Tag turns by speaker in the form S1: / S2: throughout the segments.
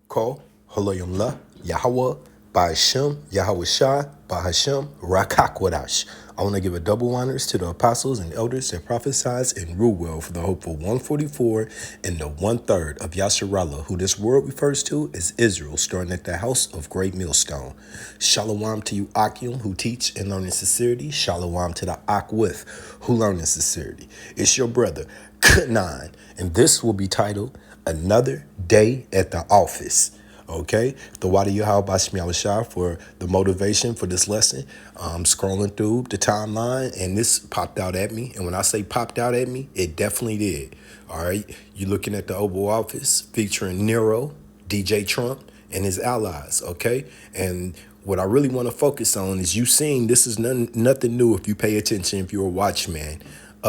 S1: Ko, Haloyim La, Yahweh, Ba'ashem, Yahweh Shai, Ba'ashem, Rakakwadash. I want to give a double honors to the apostles and elders that prophesied and rule well for the hopeful 144 and the 1/3 of Yasharallah, who this word refers to as Israel, starting at the house of Great Millstone. Shalom to you, Akim, who teach and learn in sincerity. Shalom to the Akwith, who learn in sincerity. It's your brother, Kanan, and this will be titled Another Day at the Office. Okay, the Wadi Yahal Bashmi Shah for the motivation for this lesson. I'm scrolling through the timeline and this popped out at me. And when I say popped out at me, it definitely did. All right, you're looking at the Oval Office featuring Nero, DJ Trump, and his allies. Okay, and what I really want to focus on is you seeing this is nothing new if you pay attention, if you're a watchman.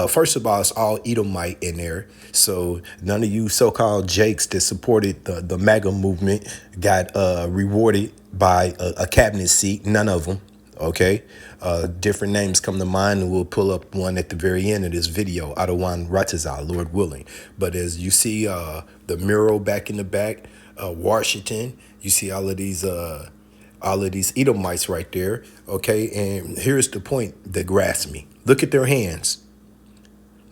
S1: First of all, it's all Edomite in there. So none of you so-called Jakes that supported the MAGA movement got rewarded by a cabinet seat. None of them. Okay. Different names come to mind, and we'll pull up one at the very end of this video, Adawan Ratazal, Lord willing. But as you see the mural back in the back, Washington, you see all of these Edomites right there. Okay. And here's the point that grasps me. Look at their hands.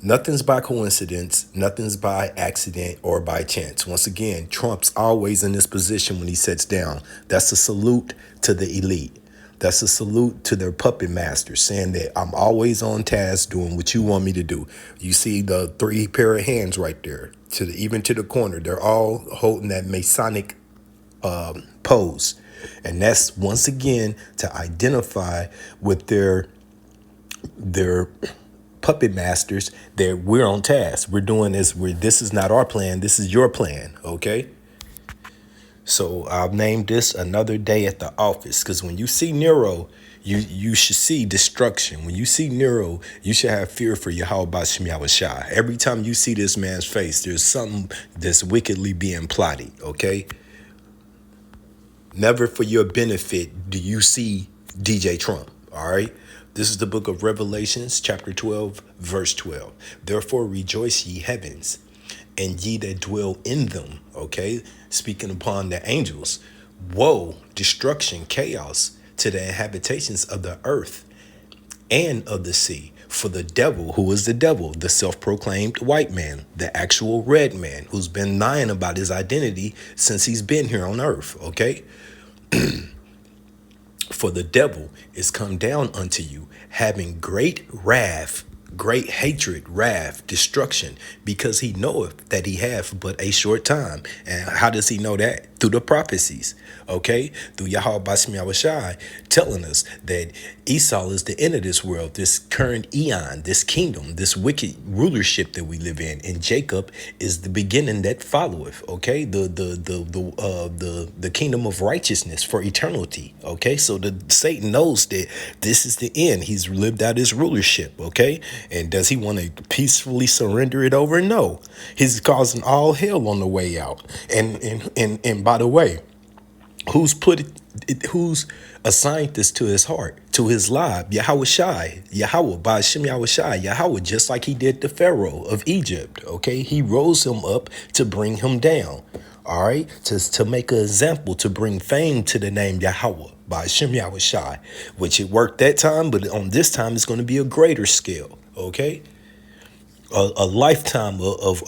S1: Nothing's by coincidence, nothing's by accident or by chance. Once again, Trump's always in this position when he sits down. That's a salute to the elite. That's a salute to their puppet masters, saying that I'm always on task doing what you want me to do. You see the three pair of hands right there, even to the corner. They're all holding that Masonic pose. And that's, once again, to identify with their puppet masters that we're on task. We're doing this. This is not our plan. This is your plan. Okay. So I've named this Another Day at the Office, because when you see Nero, you should see destruction. When you see Nero, you should have fear for Yahweh Bashim Shai. Every time you see this man's face, there's something that's wickedly being plotted. Okay. Never for your benefit do you see DJ Trump. All right. This is the book of Revelations, chapter 12, verse 12. Therefore rejoice, ye heavens, and ye that dwell in them. Okay, speaking upon the angels. Woe, destruction, chaos to the inhabitations of the earth and of the sea. For the devil, who is the devil? The self-proclaimed white man, the actual red man, who's been lying about his identity since he's been here on earth. Okay. For the devil is come down unto you, having great wrath, great hatred, wrath, destruction, because he knoweth that he hath but a short time. And how does he know that? Through the prophecies, okay? Through Yahweh Bashmi Shai telling us that Esau is the end of this world, this current eon, this kingdom, this wicked rulership that we live in, and Jacob is the beginning that followeth, okay? The kingdom of righteousness for eternity, okay? So Satan knows that this is the end. He's lived out his rulership, okay? And does he want to peacefully surrender it over? No. He's causing all hell on the way out. And by the way, who's assigned this to his heart, to his life? Yahweh Shai, Yahweh, Ba'ashem Yahweh Shai, Yahweh, just like he did the Pharaoh of Egypt, okay? He rose him up to bring him down, all right? To make an example, to bring fame to the name Yahweh, Ba'ashem Yahweh Shai, which it worked that time, but on this time it's going to be a greater scale, okay? A lifetime of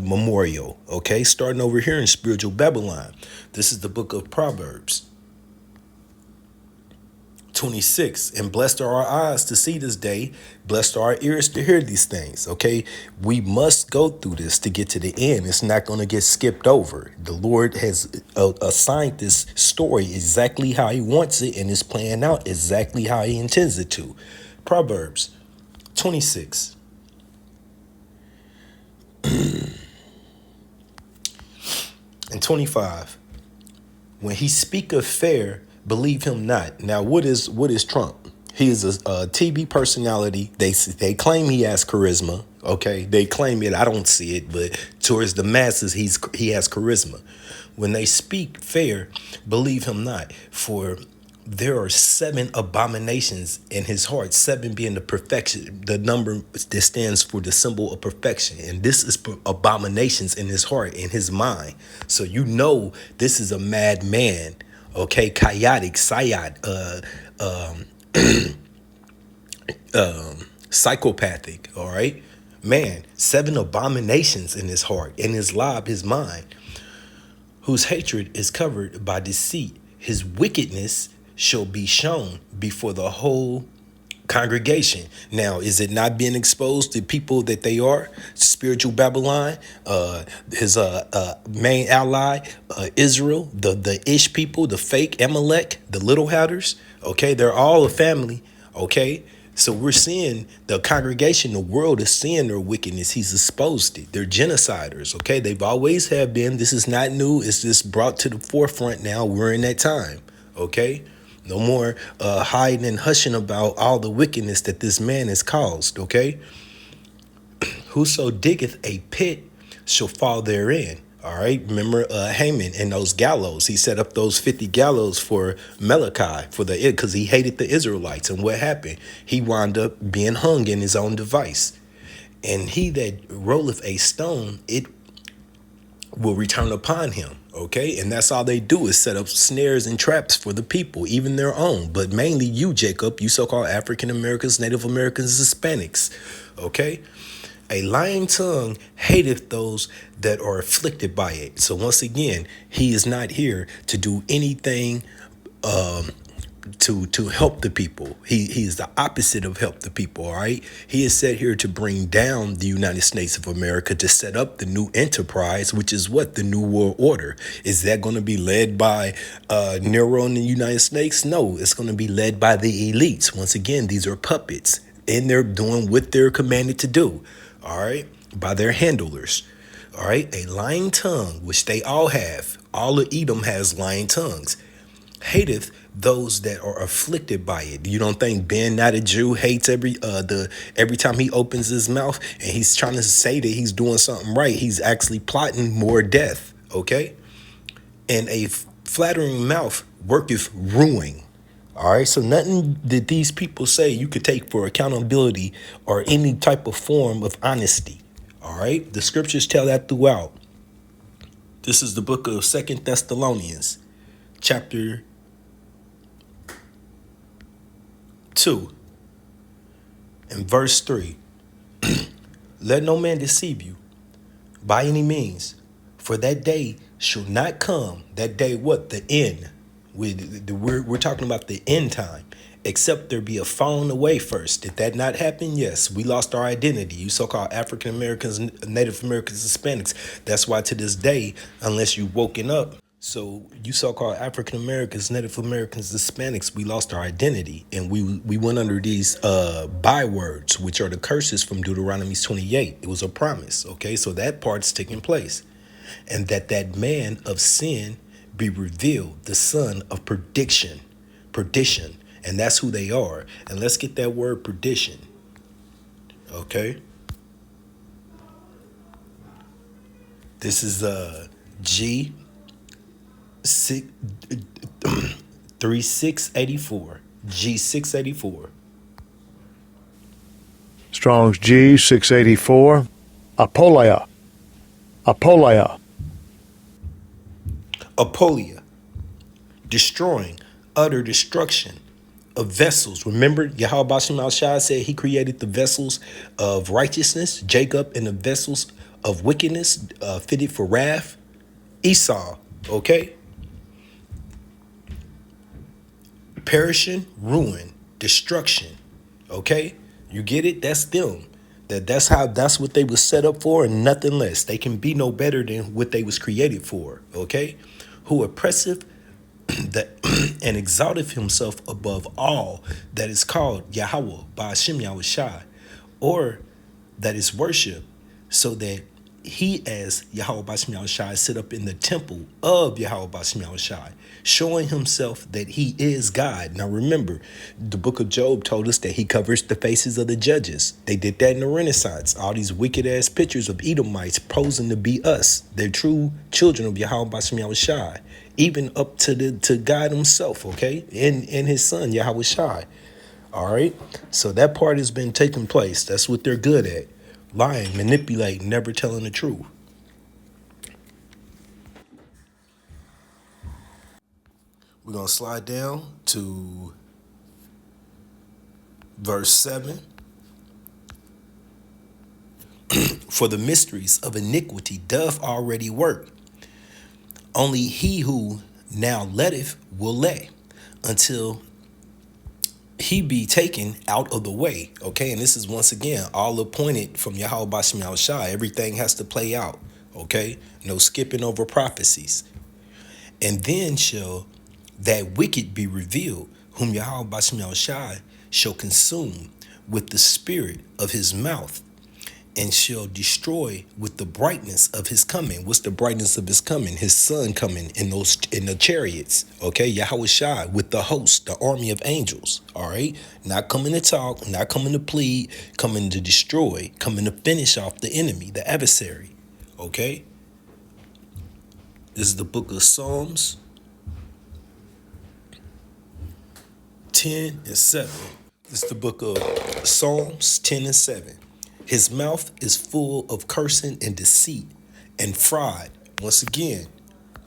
S1: memorial, okay? Starting over here in spiritual Babylon. This is the book of Proverbs 26. And blessed are our eyes to see this day. Blessed are our ears to hear these things, okay? We must go through this to get to the end. It's not going to get skipped over. The Lord has assigned this story exactly how he wants it, and it's playing out exactly how he intends it to. Proverbs 26. And 25, when he speaketh fair, believe him not. Now, what is Trump? He is a TV personality. They claim he has charisma. Okay, they claim it. I don't see it, but towards the masses, he has charisma. When they speak fair, believe him not. For there are 7 abominations in his heart, 7 being the perfection, the number that stands for the symbol of perfection. And this is abominations in his heart, in his mind. So you know this is a mad man, okay? Chaotic, psychopathic, all right? Man, 7 abominations in his heart, in his lob, his mind, whose hatred is covered by deceit. His wickedness shall be shown before the whole congregation. Now, is it not being exposed to people that they are? Spiritual Babylon, his main ally, Israel, the Ish people, the fake Amalek, the little hatters. Okay, they're all a family. Okay, so we're seeing the congregation, the world is seeing their wickedness. He's exposed it. They're genociders. Okay, they've always have been. This is not new. It's just brought to the forefront now. We're in that time. Okay. No more hiding and hushing about all the wickedness that this man has caused, okay? Whoso diggeth a pit shall fall therein, all right? Remember Haman and those gallows. He set up those 50 gallows for Malachi, because he hated the Israelites. And what happened? He wound up being hung in his own device. And he that rolleth a stone, it will return upon him. Okay, and that's all they do is set up snares and traps for the people, even their own, but mainly you, Jacob, you so-called African Americans, Native Americans, Hispanics. Okay, a lying tongue hateth those that are afflicted by it. So once again, he is not here to do anything to help the people. He is the opposite of help the people, all right? He is set here to bring down the United States of America, to set up the new enterprise, which is what? The New World Order. Is that going to be led by Nero in the United States? No, it's going to be led by the elites. Once again, these are puppets, and they're doing what they're commanded to do, all right? By their handlers. All right, a lying tongue, which they all have. All of Edom has lying tongues. Hateth those that are afflicted by it. You don't think Ben, not a Jew, hates every time he opens his mouth and he's trying to say that he's doing something right? He's actually plotting more death. Okay, and a flattering mouth worketh ruin. All right, so nothing that these people say you could take for accountability or any type of form of honesty. All right, the scriptures tell that throughout. This is the book of 2nd Thessalonians, chapter 2 and verse 3. Let no man deceive you by any means, for that day shall not come. That day, what? The end. We're talking about the end time, except there be a falling away first. Did that not happen? Yes, we lost our identity. You so-called African Americans, Native Americans, Hispanics. That's why to this day, unless you woken up, so you so-called African Americans, Native Americans, Hispanics, we lost our identity, and we went under these bywords, which are the curses from Deuteronomy 28. It was a promise, okay? So that part's taking place. And that man of sin be revealed, the son of perdition, and that's who they are. And let's get that word perdition, okay? This is G 3684. G684.
S2: Strong's G684. Apolia.
S1: Apolia. Destroying, utter destruction of vessels. Remember, Yahweh Bashim al-Shah said he created the vessels of righteousness, Jacob, and the vessels of wickedness fitted for wrath, Esau, okay? Perishing, ruin, destruction, okay? You get it? That's them. That's what they was set up for, and nothing less. They can be no better than what they was created for, okay? Who oppressive that and exalteth himself above all that is called Yahweh by Hashem Yahushai, or that is worship, so that he as Yahweh Bashem Yahushai sit up in the temple of Yahweh Bashem Yahushai, showing himself that he is God. Now remember, the book of Job told us that he covers the faces of the judges. They did that in the Renaissance. All these wicked ass pictures of Edomites posing to be us. They're true children of Yahweh Bashem Yahushai, even up to God himself, okay? And his son, Yahweh Shai. All right? So that part has been taking place. That's what they're good at. Lying, manipulating, never telling the truth. We're going to slide down to verse 7. For the mysteries of iniquity doth already work. Only he who now letteth will lay until he be taken out of the way. Okay, and this is once again all appointed from Yahweh Bashem Yahushai. Everything has to play out. Okay, no skipping over prophecies. And then shall that wicked be revealed, whom Yahweh Bashem Yahushai shall consume with the spirit of his mouth, and shall destroy with the brightness of his coming. What's the brightness of his coming? His son coming in the chariots. Okay, Yahweh Shai with the host, the army of angels. All right, not coming to talk, not coming to plead, coming to destroy, coming to finish off the enemy, the adversary. Okay, this is the book of Psalms 10 and 7. This is the book of Psalms 10 and 7. His mouth is full of cursing and deceit and fraud. Once again,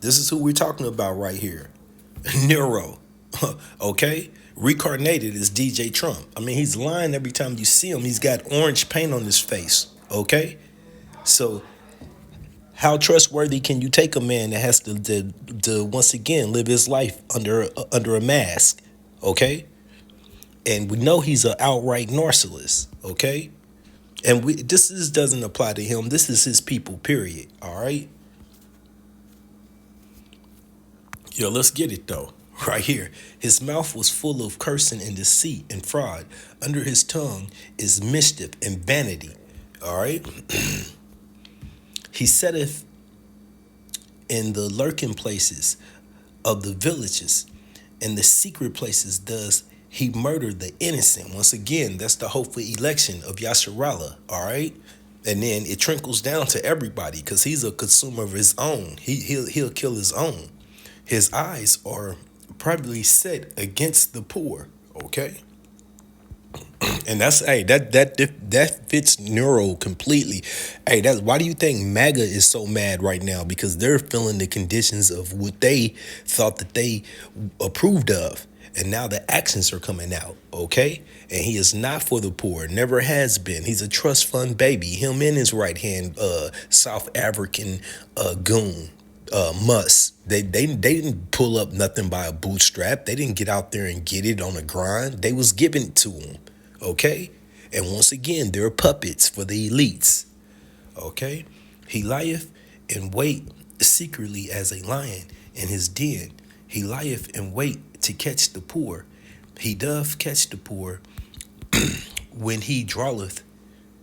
S1: this is who we're talking about right here. Nero, okay? Reincarnated as DJ Trump. I mean, he's lying every time you see him. He's got orange paint on his face, okay? So how trustworthy can you take a man that has to once again live his life under a mask, okay? And we know he's an outright narcissist, okay? And this doesn't apply to him. This is his people, period. All right? Yo, let's get it, though. Right here. His mouth was full of cursing and deceit and fraud. Under his tongue is mischief and vanity. All right? He setteth in the lurking places of the villages, and the secret places does he murdered the innocent. Once again, that's the hopeful election of Yasharallah, all right? And then it trickles down to everybody because he's a consumer of his own. He'll kill his own. His eyes are probably set against the poor, okay? And that's that fits Neuro completely. Hey, that's why do you think MAGA is so mad right now? Because they're feeling the conditions of what they thought that they approved of. And now the actions are coming out, okay? And he is not for the poor, never has been. He's a trust fund baby. Him and his right hand, South African goon, Musk. They didn't pull up nothing by a bootstrap. They didn't get out there and get it on a grind. They was given it to them, okay? And once again, they're puppets for the elites, okay? He lieth in wait secretly as a lion in his den. He lieth in wait to catch the poor. He doth catch the poor when he draweth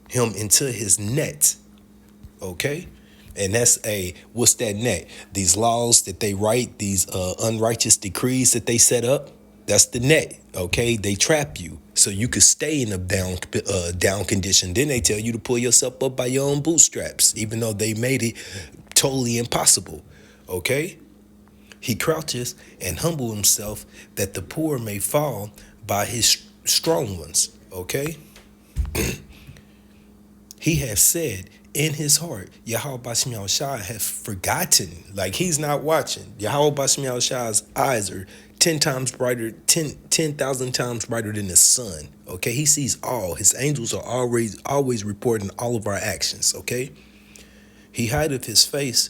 S1: him into his net. Okay? And that's what's that net? These laws that they write, these unrighteous decrees that they set up, that's the net. Okay? They trap you so you could stay in a down condition. Then they tell you to pull yourself up by your own bootstraps, even though they made it totally impossible. Okay? He crouches and humble himself that the poor may fall by his strong ones. Okay? He has said in his heart, Yahweh Bashem Yahushai has forgotten. Like he's not watching. Yahweh Bashem Yahushai's eyes are 10 times brighter, 10,000 times brighter than the sun. Okay? He sees all. His angels are always reporting all of our actions. Okay? He hideth his face.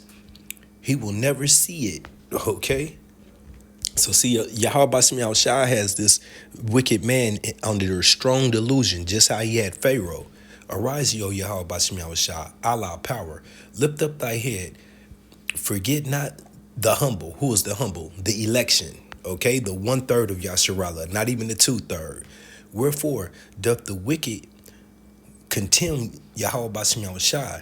S1: He will never see it. Okay, so see, Yahweh Bashem Yahushai has this wicked man under a strong delusion, just how he had Pharaoh. Arise, O Yahweh Bashem Yahushai, Allah power, lift up thy head, forget not the humble. Who is the humble? The election, okay, the 1/3 of Yasharallah, not even the 2/3. Wherefore doth the wicked contemn Yahweh Bashem Yahushai,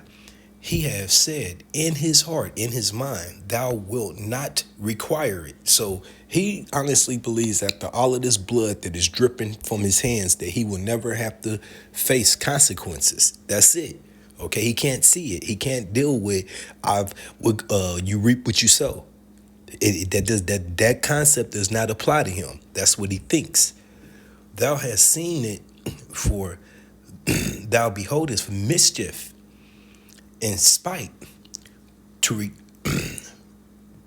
S1: he have said in his heart, in his mind, thou wilt not require it. So he honestly believes after all of this blood that is dripping from his hands that he will never have to face consequences. That's it. Okay, he can't see it. He can't deal with you reap what you sow. That concept does not apply to him. That's what he thinks. Thou hast seen it, for thou beholdest mischief and spite to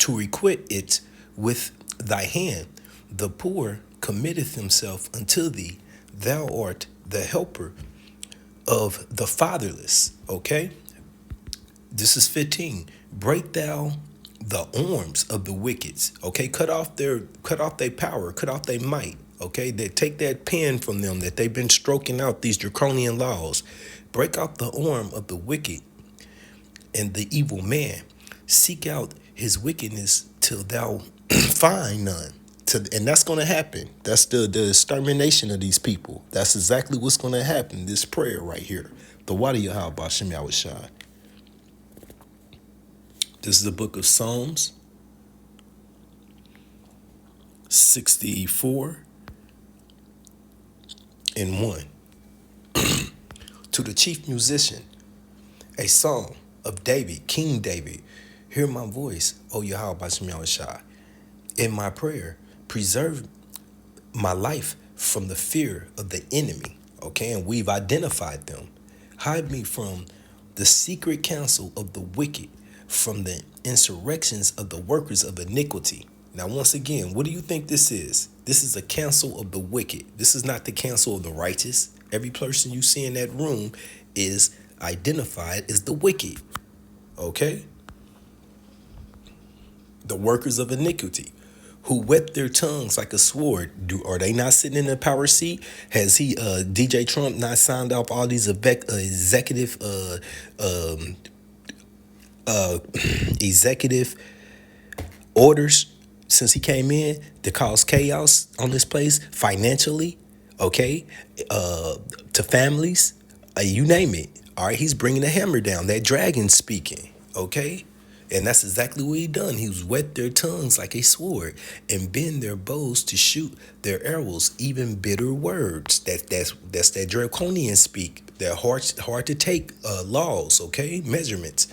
S1: requite it with thy hand. The poor committeth himself unto thee. Thou art the helper of the fatherless. Okay? This is 15. Break thou the arms of the wicked. Okay, cut off their power, cut off their might. Okay, they take that pen from them that they've been stroking out these draconian laws. Break out the arm of the wicked and the evil man. Seek out his wickedness till thou find none. And that's going to happen. That's the extermination of these people. That's exactly what's going to happen. This prayer right here. The Wadi Yahweh Bashem Yahushua. This is the book of Psalms 64 and 1. To the chief musician, a song of David, King David. Hear my voice, O Yahweh Bashem Yahushua. In my prayer, preserve my life from the fear of the enemy. Okay, and we've identified them. Hide me from the secret counsel of the wicked, from the insurrections of the workers of iniquity. Now, once again, what do you think this is? This is a counsel of the wicked. This is not the counsel of the righteous. Every person you see in that room is identified as the wicked. Okay? The workers of iniquity, who whet their tongues like a sword. Are they not sitting in the power seat? Has DJ Trump not signed off all these executive orders since he came in to cause chaos on this place financially? Okay, to families, you name it. All right, he's bringing the hammer down. That dragon speaking. Okay. And that's exactly what he done. He was whet their tongues like a sword and bend their bows to shoot their arrows, even bitter words. That's that draconian speak. They're hard to take laws, okay? Measurements,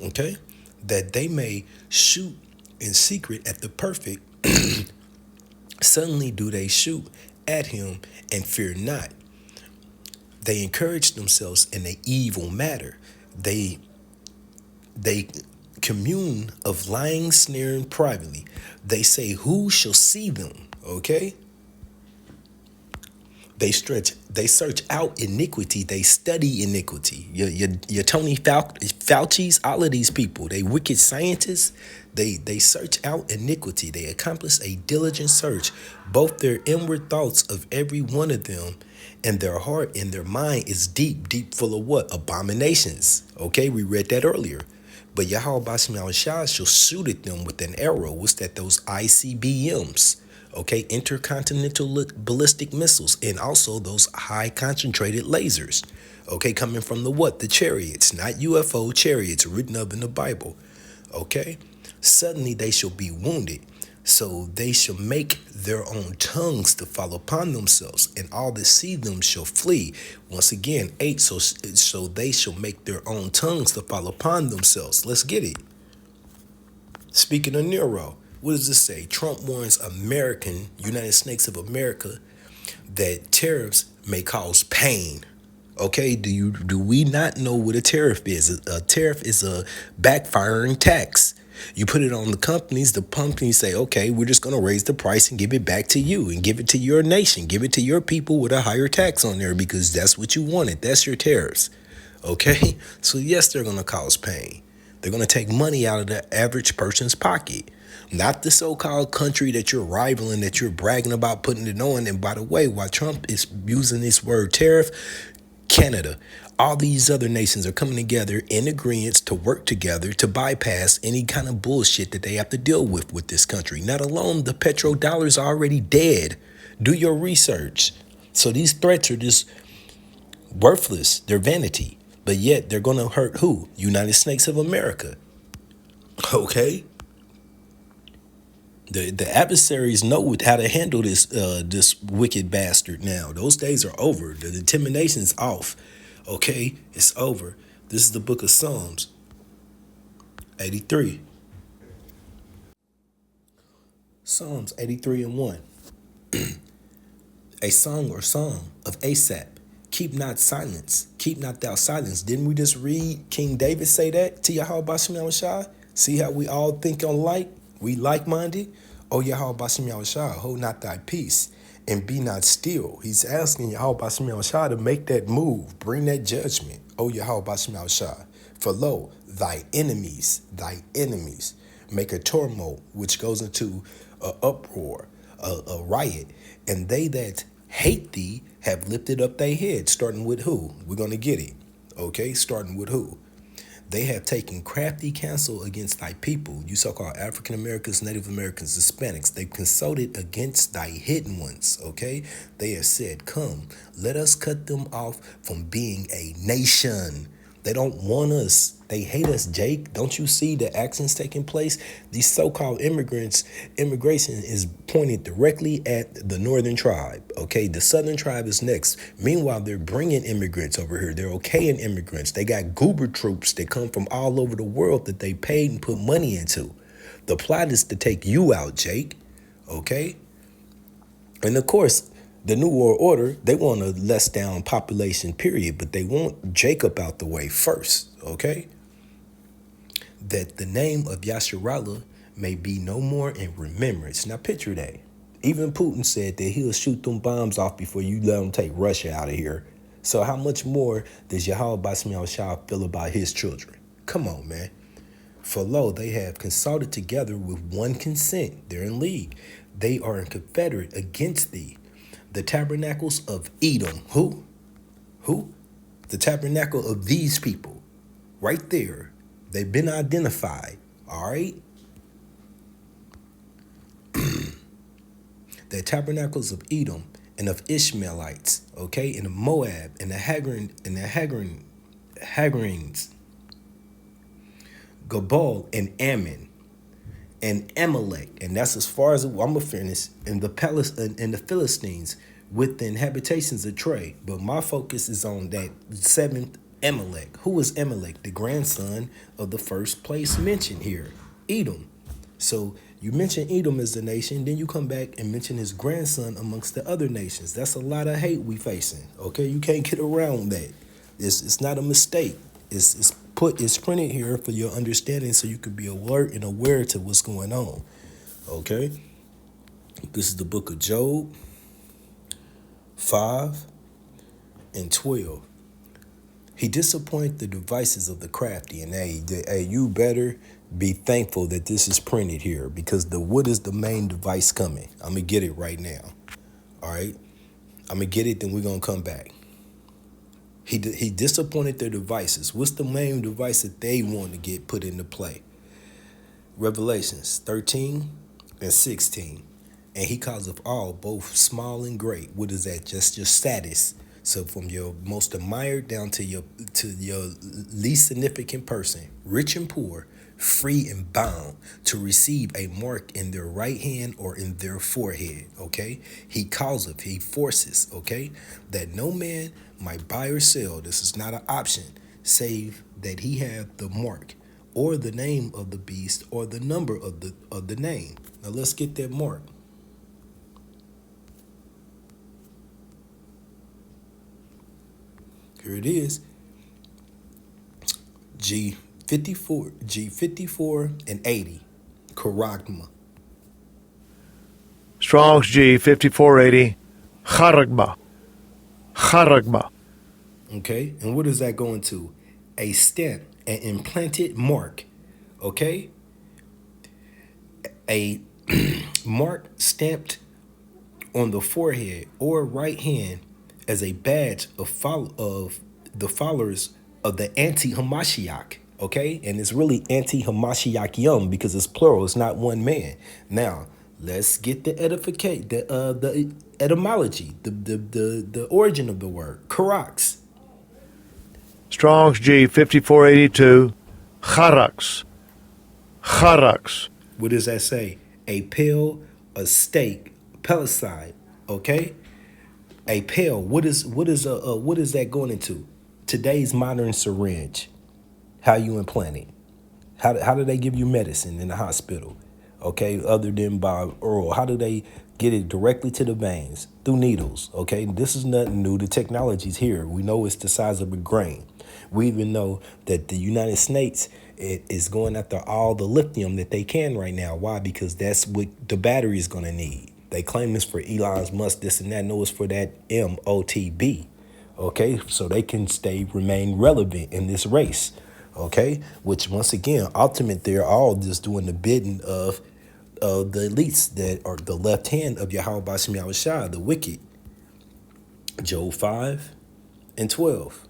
S1: okay? That they may shoot in secret at the perfect. Suddenly do they shoot at him and fear not. They encourage themselves in an evil matter. They commune of lying, sneering privately. They say, who shall see them? Okay? They search out iniquity. They study iniquity. Your Tony Fauci's, all of these people, they wicked scientists. They search out iniquity. They accomplish a diligent search. Both their inward thoughts of every one of them and their heart and their mind is deep full of what? Abominations. Okay, we read that earlier. But Yahweh Bashem Yahushua shall shoot at them with an arrow. What's that? Those ICBMs. Okay, intercontinental ballistic missiles, and also those high concentrated lasers. Okay, coming from the what? The chariots, not UFO chariots written of in the Bible. Okay, suddenly they shall be wounded. So they shall make their own tongues to fall upon themselves, and all that see them shall flee. Once again, 8, so they shall make their own tongues to fall upon themselves. Let's get it. Speaking of Nero, what does this say? Trump warns United Snakes of America, that tariffs may cause pain. Okay, do we not know what a tariff is? A tariff is a backfiring tax. You put it on the companies say, okay, we're just going to raise the price and give it back to you and give it to your nation, give it to your people with a higher tax on there because that's what you wanted. That's your tariffs. Okay, so yes, they're going to cause pain. They're going to take money out of the average person's pocket, not the so-called country that you're rivaling, that you're bragging about putting it on. And by the way, while Trump is using this word tariff, Canada, all these other nations are coming together in agreement to work together to bypass any kind of bullshit that they have to deal with this country. Not alone, the petrodollars are already dead. Do your research. So these threats are just worthless. They're vanity. But yet they're going to hurt who? United States of America. Okay? The adversaries know how to handle this wicked bastard now. Those days are over. The intimidation's off. Okay? It's over. This is the book of Psalms 83. Psalms 83 and 1. A song or song of Asaph. Keep not silence. Keep not thou silence. Didn't we just read King David say that to Yahweh Bashem Yahushua? See how we all think alike? We like-minded? Oh, Yahweh Bashem Yahushua, hold not thy peace and be not still. He's asking Yahweh Bashem Yahushua to make that move, bring that judgment. Oh, Yahweh Bashem Yahushua, for lo, thy enemies make a turmoil which goes into an uproar, a riot, and they that hate thee have lifted up their heads, starting with who? We're going to get it. Okay, starting with who? They have taken crafty counsel against thy people, you so-called African Americans, Native Americans, Hispanics. They've consulted against thy hidden ones, okay? They have said, come, let us cut them off from being a nation. They don't want us. They hate us, Jake. Don't you see the actions taking place? These so-called immigration is pointed directly at the northern tribe, okay? The southern tribe is next. Meanwhile, they're bringing immigrants over here. They're okaying immigrants. They got goober troops that come from all over the world that they paid and put money into. The plot is to take you out, Jake, okay? And of course, the New World Order, they want a less down population, period, but they want Jacob out the way first, okay? That the name of Yasharallah may be no more in remembrance. Now picture that. Even Putin said that he'll shoot them bombs off before you let him take Russia out of here. So how much more does Yahweh Bashem Yahushua feel about his children? Come on, man. For lo, they have consulted together with one consent. They're in league. They are in confederate against thee. The tabernacles of Edom. Who? Who? The tabernacle of these people. Right there. They've been identified. All right? The tabernacles of Edom and of Ishmaelites. Okay? And of Moab and the Hagarenes. Gabal and Ammon. And Amalek, and that's as far as I'm gonna finish, and the Philistines with the inhabitations of Troy. But my focus is on that seventh Amalek. Who is Amalek? The grandson of the first place mentioned here, Edom. So you mention Edom as the nation, then you come back and mention his grandson amongst the other nations. That's a lot of hate we facing. Okay, you can't get around that. It's not a mistake. It's printed here for your understanding so you can be alert and aware to what's going on. Okay? This is the book of Job 5 and 12. He disappointed the devices of the crafty. And hey, you better be thankful that this is printed here, because what is the main device coming? I'm going to get it right now. All right? I'm going to get it, then we're going to come back. He disappointed their devices. What's the main device that they want to get put into play? Revelations 13 and 16. And he causeth all, both small and great. What is that? Just your status. So from your most admired down to your least significant person, rich and poor, free and bound, to receive a mark in their right hand or in their forehead. Okay? He causeth, he forces, okay, that no man might buy or sell. This is not an option, save that he have the mark or the name of the beast or the number of the name. Now let's get that mark. Here it is. G54 and 80. Charagma.
S2: Strong's G 5480. Charagma. Charagma.
S1: Okay, and what is that going to? A stamp, an implanted mark. Okay, a mark stamped on the forehead or right hand as a badge of the followers of the anti-Hamashiach. Okay, and it's really anti-Hamashiach because it's plural. It's not one man. Now let's get the etymology, the origin of the word. Karax.
S2: Strong's G 5482. Charax. Charax.
S1: What does that say? A pill, a steak, pelicide. Okay, a pill. What is that going into? Today's modern syringe. How you implant it? How do they give you medicine in the hospital? Okay, other than by oral. How do they get it directly to the veins? Through needles. Okay, this is nothing new. The technology's here. We know it's the size of a grain. We even know that the United States is going after all the lithium that they can right now. Why? Because that's what the battery is going to need. They claim this for Elon Musk, this and that. No, it's for that MOTB. Okay, so they can remain relevant in this race. Okay, which once again, ultimate, they're all just doing the bidding of the elites that are the left hand of Yahweh Bashem Yahushua, the wicked. Job 5 and 12.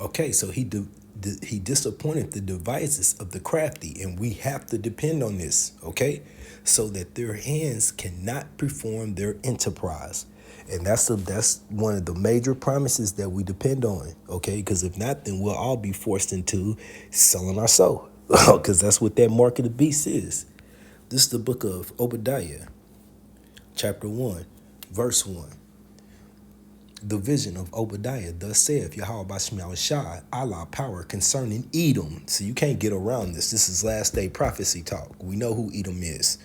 S1: Okay, so he disappointed the devices of the crafty, and we have to depend on this, okay? So that their hands cannot perform their enterprise. And that's one of the major promises that we depend on, okay? Because if not, then we'll all be forced into selling our soul, because that's what that mark of the beast is. This is the book of Obadiah, chapter 1, verse 1. The vision of Obadiah, thus saith Yahweh Bashem Yahushua, Allah power concerning Edom. So you can't get around this. This is last day prophecy talk. We know who Edom is.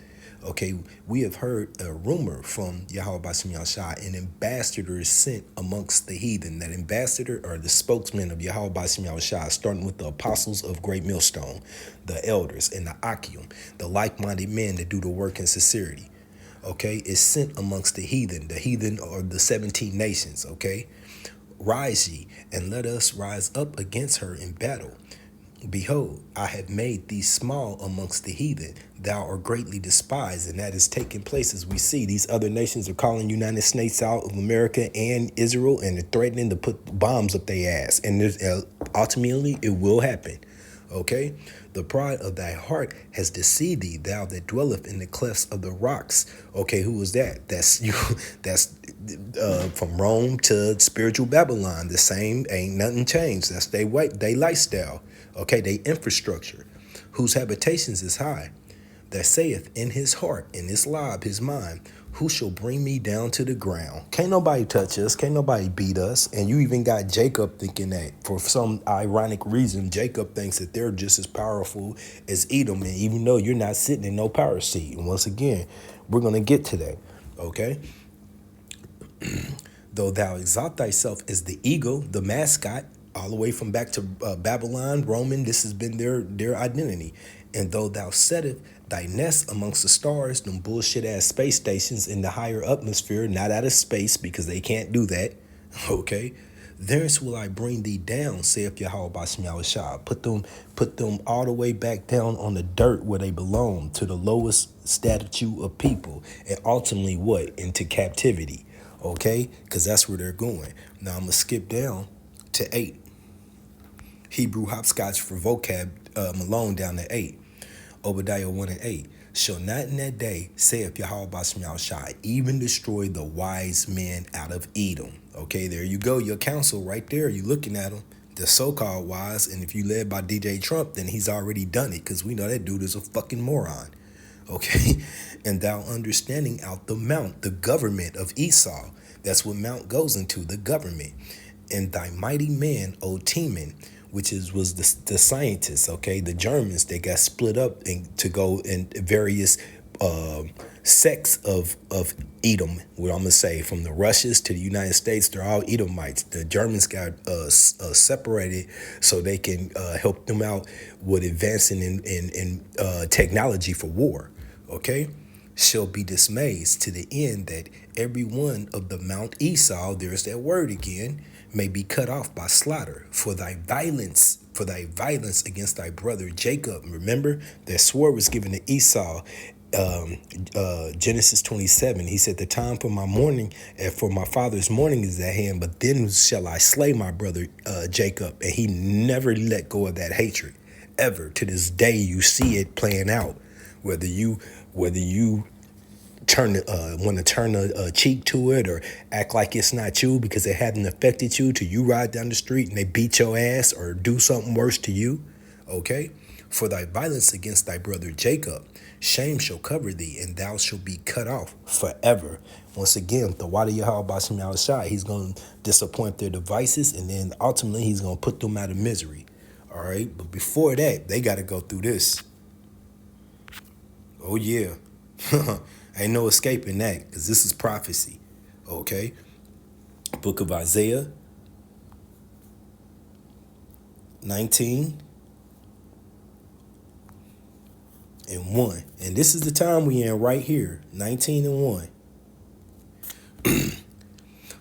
S1: Okay, we have heard a rumor from Yahweh Bashem Yahushua, an ambassador is sent amongst the heathen. That ambassador are the spokesmen of Yahweh Bashem Yahushua, starting with the apostles of Great Millstone, the elders, and the Achium, the like-minded men that do the work in sincerity. Okay, is sent amongst the heathen. The heathen are the 17 nations, okay? Rise ye, and let us rise up against her in battle. Behold, I have made thee small amongst the heathen. Thou art greatly despised, and that is taking place as we see. These other nations are calling United States out of America and Israel, and they're threatening to put bombs up their ass. And ultimately, it will happen. Okay, the pride of thy heart has deceived thee, thou that dwelleth in the clefts of the rocks. Okay, who is that? That's you. That's from Rome to spiritual Babylon. The same, ain't nothing changed. That's they lifestyle. Okay, they infrastructure, whose habitations is high. That saith in his heart, in his lob, his mind, who shall bring me down to the ground? Can't nobody touch us. Can't nobody beat us. And you even got Jacob thinking that for some ironic reason, Jacob thinks that they're just as powerful as Edom. And even though you're not sitting in no power seat. And once again, we're going to get to that. Okay. Though thou exalt thyself as the eagle, the mascot, all the way from back to Babylon, Roman, this has been their identity. And though thou setteth thy nest amongst the stars, them bullshit ass space stations in the higher atmosphere, not out of space because they can't do that, okay? Thence will I bring thee down, saith Yahweh Bashem Yahushua. Put them all the way back down on the dirt where they belong, to the lowest statue of people, and ultimately what? Into captivity, okay? Because that's where they're going. Now I'm going to skip down to 8. Hebrew hopscotch for vocab Malone down to 8. Obadiah 1 and 8. Shall not in that day, saith Yahweh Bashem Yahushua, even destroy the wise men out of Edom. Okay, there you go. Your counsel right there. You looking at them. The so-called wise. And if you led by DJ Trump, then he's already done it. Because we know that dude is a fucking moron. Okay. And thou understanding out the mount, the government of Esau. That's what mount goes into, the government. And thy mighty man, O Teman, which was the scientists, okay, the Germans, they got split up to go in various sects of Edom, what I'm gonna say, from the Russians to the United States, they're all Edomites. The Germans got separated so they can help them out with advancing in technology for war, okay? Shall be dismayed to the end that every one of the Mount Esau, there's that word again, may be cut off by slaughter for thy violence against thy brother Jacob. Remember, that sword was given to Esau. Genesis 27, he said, the time for my mourning and for my father's mourning is at hand, but then shall I slay my brother Jacob. And he never let go of that hatred, ever. To this day, you see it playing out. Whether you want to turn a cheek to it or act like it's not you because it hadn't affected you till you ride down the street and they beat your ass or do something worse to you. Okay? For thy violence against thy brother Jacob, shame shall cover thee, and thou shalt be cut off forever. Once again, the Wadi Yahweh Bashim Yahushua, he's going to disappoint their devices, and then ultimately he's going to put them out of misery. All right? But before that, they got to go through this. Oh, yeah. Ain't no escaping that, because this is prophecy. Okay? Book of Isaiah 19 and 1. And this is the time we in right here, 19 and 1.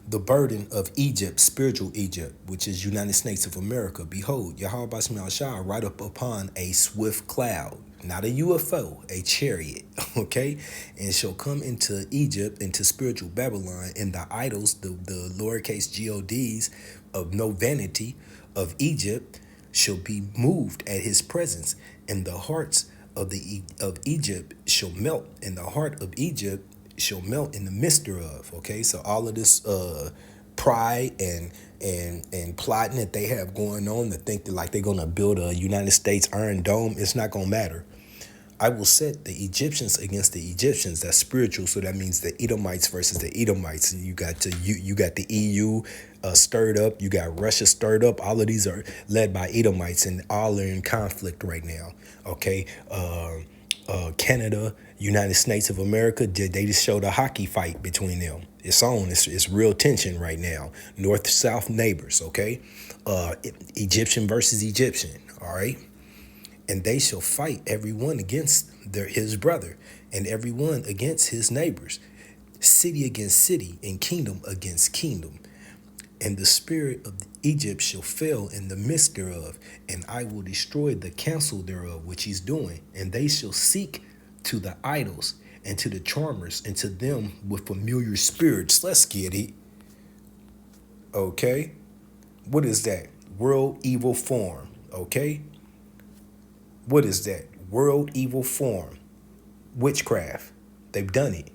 S1: The burden of Egypt, spiritual Egypt, which is United States of America. Behold, Yahweh Bashim Shah ride up upon a swift cloud, not a UFO, a chariot, okay? And shall come into Egypt, into spiritual Babylon, and the idols, the lowercase gods of no vanity of Egypt shall be moved at his presence, and the hearts of Egypt shall melt, and the heart of Egypt shall melt in the midst thereof. Okay, so all of this pride and plotting that they have going on to think that like they're gonna build a United States Iron Dome, it's not gonna matter. I will set the Egyptians against the Egyptians. That's spiritual, so that means the Edomites versus the Edomites. And you got the EU stirred up. You got Russia stirred up. All of these are led by Edomites, and all are in conflict right now. Okay, Canada, United States of America, they just showed a hockey fight between them. It's on. It's real tension right now. North-south neighbors. Okay, Egyptian versus Egyptian. All right. And they shall fight everyone against his brother, and everyone against his neighbors, city against city, and kingdom against kingdom. And the spirit of Egypt shall fail in the midst thereof, and I will destroy the counsel thereof, which he's doing. And they shall seek to the idols, and to the charmers, and to them with familiar spirits. Let's get it. Okay? What is that? World evil form. Okay? What is that? World evil form. Witchcraft. They've done it.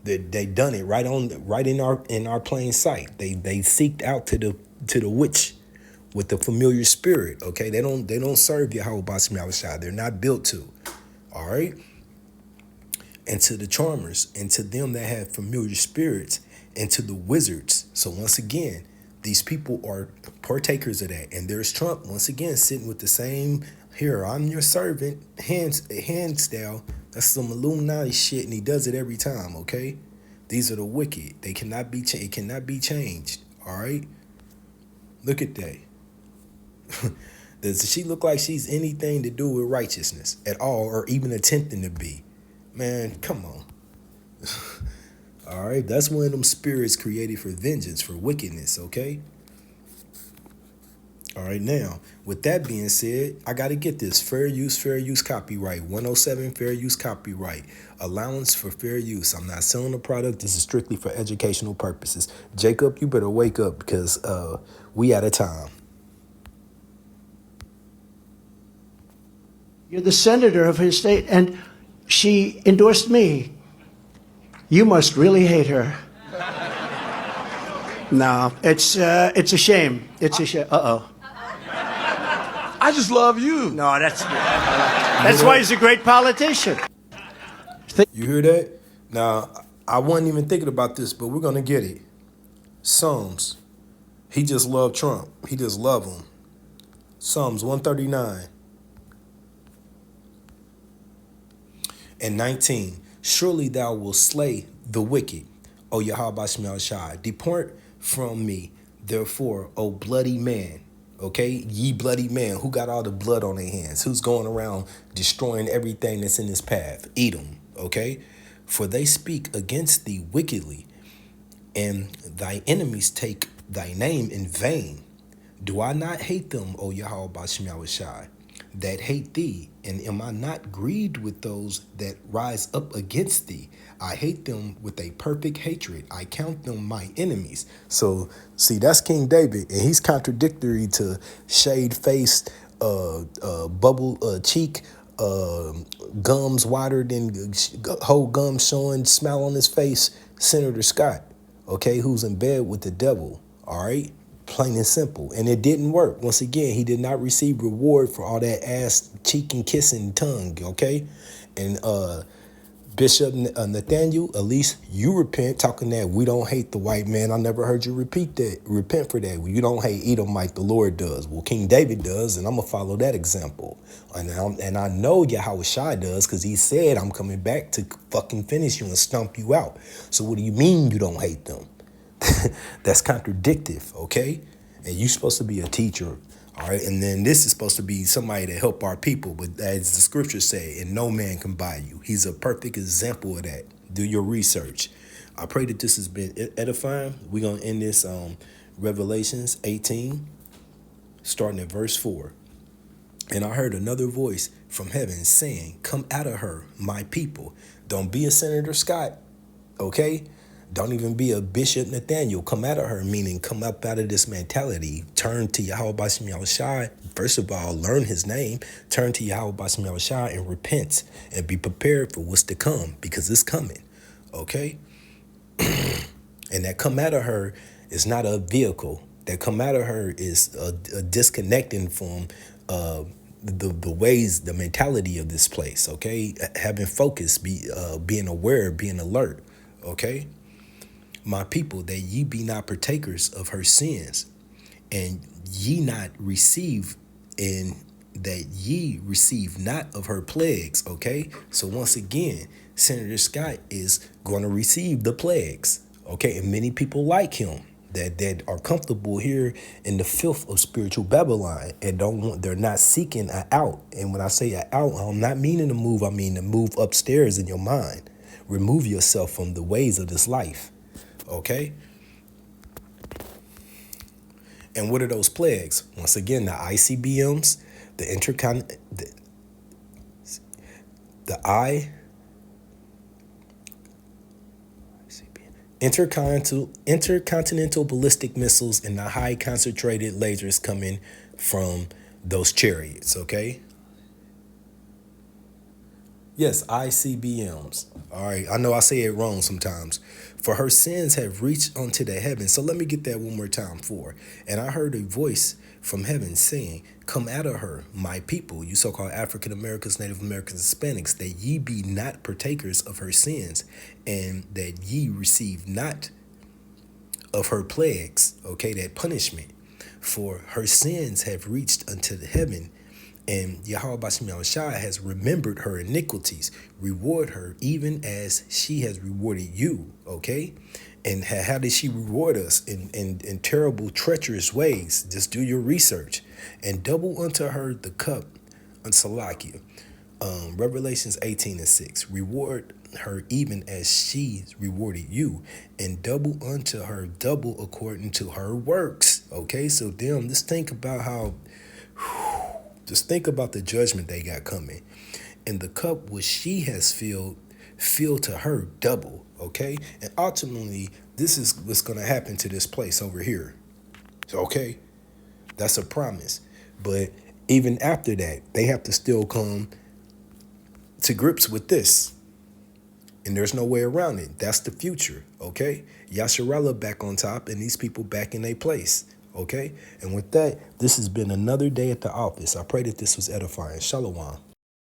S1: They done it right in our plain sight. They seeked out to the witch with the familiar spirit. Okay, they don't serve Yahweh Bashim Yahushua. They're not built to. All right. And to the charmers, and to them that have familiar spirits, and to the wizards. So once again, these people are partakers of that. And there's Trump once again sitting with the same. Here, I'm your servant, hand style. That's some Illuminati shit, and he does it every time, okay? These are the wicked. They cannot be it cannot be changed, all right? Look at that. Does she look like she's anything to do with righteousness at all, or even attempting to be? Man, come on. All right, that's one of them spirits created for vengeance, for wickedness, okay? All right, now, with that being said, I got to get this. Fair use copyright. 107 fair use copyright. Allowance for fair use. I'm not selling the product. This is strictly for educational purposes. Jacob, you better wake up because we out of time.
S3: You're the senator of his state, and she endorsed me. You must really hate her. No, it's a shame. It's a shame. Uh-oh.
S4: I just love you.
S3: No, that's why he's a great politician.
S1: You hear that? Now, I wasn't even thinking about this, but we're going to get it. Psalms. He just loved Trump. He just loved him. Psalms 139 and 19. Surely thou wilt slay the wicked, O Yahweh Bashim Yahushua. Depart from me, therefore, O bloody man. Okay, ye bloody man, who got all the blood on their hands? Who's going around destroying everything that's in his path? Edom, okay? For they speak against thee wickedly, and thy enemies take thy name in vain. Do I not hate them, O Yahweh Bashim Yahushua, that hate thee? And am I not grieved with those that rise up against thee? I hate them with a perfect hatred. I count them my enemies. So, see, that's King David, and he's contradictory to shade-faced, bubble cheek, gums wider than whole gums showing, smile on his face, Senator Scott, okay, who's in bed with the devil, all right? Plain and simple. And it didn't work. Once again, he did not receive reward for all that ass cheek and kissing tongue, okay? And Bishop Nathaniel, at least you repent, talking that we don't hate the white man. I never heard you repent for that. You don't hate Edom like the Lord does. Well, King David does, and I'm going to follow that example. And I know Yahweh Shai does, because he said, I'm coming back to fucking finish you and stomp you out. So what do you mean you don't hate them? That's contradictive, okay? And you're supposed to be a teacher, all right? And then this is supposed to be somebody to help our people. But as the scriptures say, and no man can buy you. He's a perfect example of that. Do your research. I pray that this has been edifying. We're going to end this Revelations 18, starting at verse 4. And I heard another voice from heaven saying, come out of her, my people. Don't be a Senator Scott, okay? Don't even be a Bishop Nathaniel. Come out of her, meaning come up out of this mentality. Turn to Yahweh B'Shem Yahushai. First of all, learn his name. Turn to Yahweh B'Shem Yahushai and repent. And be prepared for what's to come, because it's coming. Okay? And that come out of her is not a vehicle. That come out of her is a disconnecting from the ways, the mentality of this place. Okay? Having focus, being aware, being alert. Okay? My people, that ye be not partakers of her sins, and ye not receive, and that ye receive not of her plagues, okay? So once again, Senator Scott is going to receive the plagues, okay? And many people like him that are comfortable here in the filth of spiritual Babylon and they're not seeking an out. And when I say an out, I'm not meaning to move, I mean to move upstairs in your mind. Remove yourself from the ways of this life. Okay? And what are those plagues? Once again, the ICBMs, the intercontinental ballistic missiles, and the high concentrated lasers coming from those chariots, okay? Yes, ICBMs. All right, I know I say it wrong sometimes. For her sins have reached unto the heavens. So let me get that one more time for. And I heard a voice from heaven saying, come out of her, my people, you so-called African Americans, Native Americans, Hispanics, that ye be not partakers of her sins, and that ye receive not of her plagues, okay, that punishment. For her sins have reached unto the heaven, and Yahweh B'Shem Yahushai has remembered her iniquities. Reward her even as she has rewarded you, okay? And how did she reward us? In terrible, treacherous ways. Just do your research. And double unto her the cup, on Salakia. Revelations 18:6. Reward her even as she rewarded you, and double unto her double according to her works. Okay, so just think about how... Just think about the judgment they got coming. And the cup which she has filled to her double, okay? And ultimately, this is what's going to happen to this place over here, okay? That's a promise. But even after that, they have to still come to grips with this. And there's no way around it. That's the future, okay? Yasharallah back on top and these people back in their place. Okay, and with that, this has been another day at the office. I pray that this was edifying. Shalom.